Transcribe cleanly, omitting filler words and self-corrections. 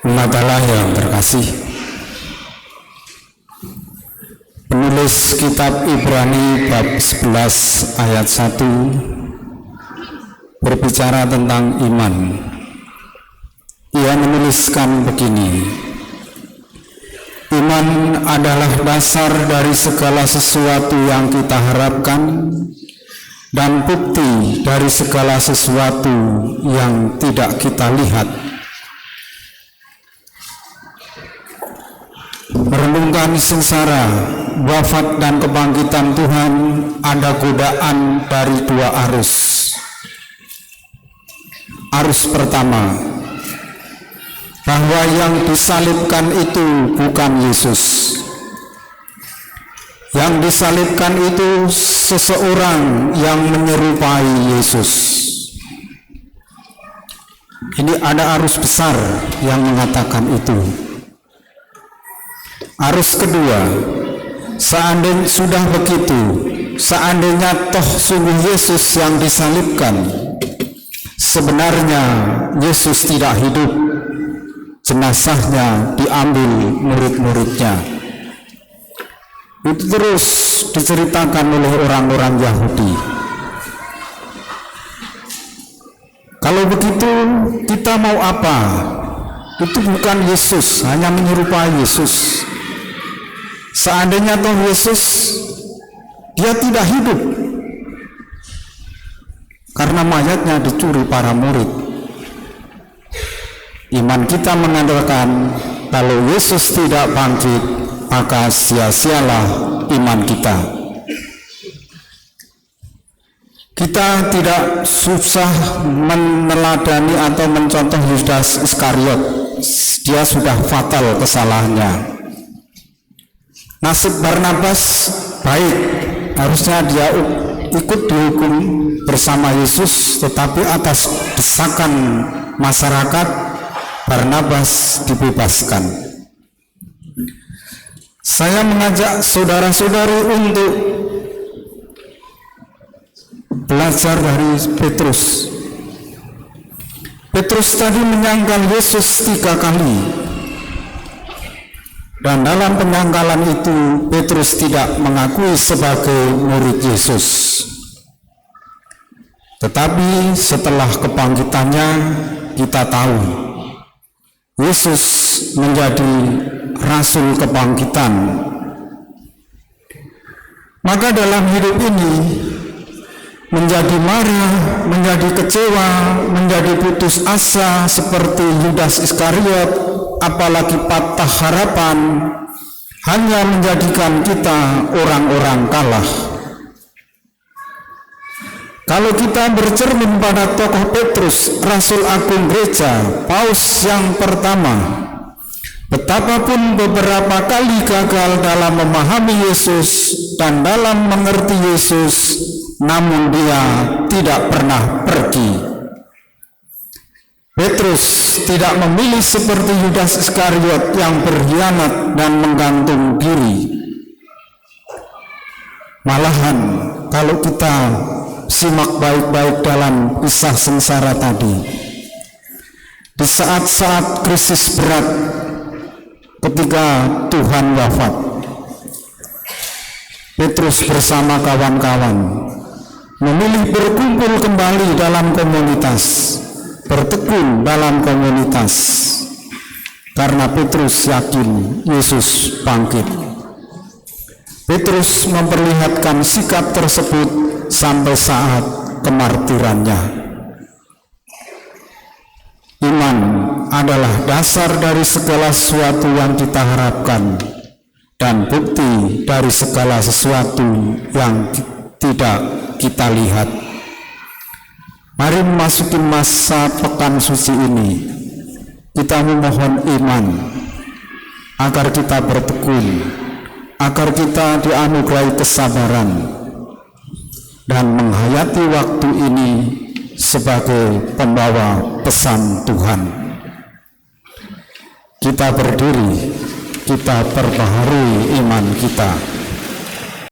Umat Allah yang terkasih, penulis kitab Ibrani bab 11 ayat 1 berbicara tentang iman. Ia menuliskan begini: iman adalah dasar dari segala sesuatu yang kita harapkan dan bukti dari segala sesuatu yang tidak kita lihat. Merenungkan sengsara, wafat dan kebangkitan Tuhan, ada godaan dari dua arus. Arus pertama, bahwa yang disalibkan itu bukan Yesus. Yang disalibkan itu seseorang yang menyerupai Yesus. Ini ada arus besar yang mengatakan itu. Arus kedua, seandainya sudah begitu, seandainya toh sungguh Yesus yang disalibkan, sebenarnya Yesus tidak hidup, jenazahnya diambil murid-muridnya. Itu terus diceritakan oleh orang-orang Yahudi. Kalau begitu kita mau apa? Itu bukan Yesus, hanya menyerupai Yesus. Seandainya toh Yesus, dia tidak hidup karena mayatnya dicuri para murid. Iman kita mengandalkan kalau Yesus tidak bangkit, maka sia-sialah iman kita. Kita tidak susah meneladani atau mencontoh Yudas Iskariot. Dia sudah fatal kesalahannya. Nasib Barnabas baik, harusnya dia ikut dihukum bersama Yesus, tetapi atas desakan masyarakat Barnabas dibebaskan. Saya mengajak saudara-saudari untuk belajar dari Petrus. Petrus tadi menyangkal Yesus 3 kali. Dan dalam penyangkalan itu Petrus tidak mengakui sebagai murid Yesus. Tetapi setelah kebangkitannya kita tahu Yesus menjadi rasul kebangkitan. Maka dalam hidup ini menjadi marah, menjadi kecewa, menjadi putus asa seperti Yudas Iskariot, apalagi patah harapan, hanya menjadikan kita orang-orang kalah. Kalau kita bercermin pada tokoh Petrus, Rasul Agung Gereja, Paus yang pertama, betapapun beberapa kali gagal dalam memahami Yesus dan dalam mengerti Yesus, namun dia tidak pernah pergi. Petrus tidak memilih seperti Yudas Iskariot yang berkhianat dan menggantung diri. Malahan kalau kita simak baik-baik dalam kisah sengsara tadi, di saat-saat krisis berat ketika Tuhan wafat, Petrus bersama kawan-kawan memilih berkumpul kembali dalam komunitas, bertekun dalam komunitas, karena Petrus yakin Yesus bangkit. Petrus memperlihatkan sikap tersebut sampai saat kemartirannya. Iman adalah dasar dari segala sesuatu yang kita harapkan dan bukti dari segala sesuatu yang tidak kita lihat. Mari memasuki masa pekan suci ini, kita memohon iman agar kita bertekun, agar kita dianugerahi kesabaran dan menghayati waktu ini sebagai pembawa pesan Tuhan. Kita berdiri, kita perbaharui iman kita.